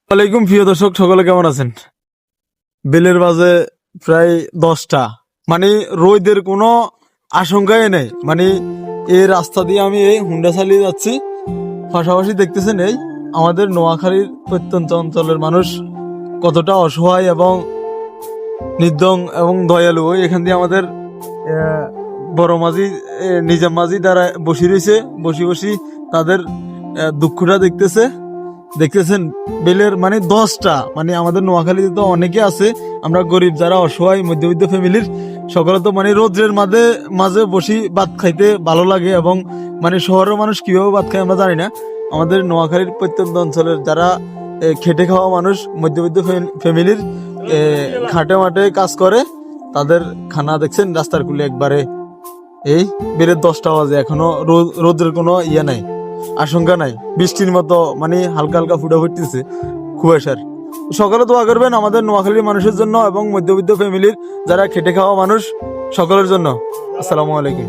ওয়ালাইকুম প্রিয় দর্শক, সকলে কেমন আছেন? বেলের বাজে প্রায় 10টা। মানে রোদের কোনো আশঙ্কাই নেই। মানে এই রাস্তা দিয়ে আমি এই হুন্ডা চালিয়ে যাচ্ছি, পাশাপাশি দেখতেছেন এই আমাদের নোয়াখালীর প্রত্যন্ত অঞ্চলের মানুষ কতটা অসহায় এবং নির্দম এবং দয়ালু। এখান দিয়ে আমাদের বড় মাঝি, নিজাম মাঝি দ্বারা বসে রয়েছে, বসি তাদের দুঃখটা দেখতেছেন। বেলের মানে 10টা, মানে আমাদের নোয়াখালীতে তো অনেকে আছে, আমরা গরিব যারা অসহায় মধ্যবিত্ত ফ্যামিলির সকলে তো মানে রোদ্রের মাঝে বসি ভাত খাইতে ভালো লাগে। এবং মানে শহরের মানুষ কিভাবে ভাত খায় আমরা জানি না। আমাদের নোয়াখালীর প্রত্যন্ত অঞ্চলের যারা খেটে খাওয়া মানুষ, মধ্যবিত্ত ফ্যামিলির খাটে মাঠে কাজ করে, তাদের খানা দেখছেন রাস্তার কুলে একবারে। এই বেলের 10টা বাজে, এখনো রোদ্রের কোনো ইয়ে নাই, আশঙ্কা নাই। বৃষ্টির মতো মানে হালকা হালকা ফুটা ফুটতেছে কুয়াশার। সকালে দোয়া করবেন আমাদের নোয়াখালীর মানুষের জন্য এবং মধ্যবিত্ত ফ্যামিলির যারা খেটে খাওয়া মানুষ সকলের জন্য। আসসালামু আলাইকুম।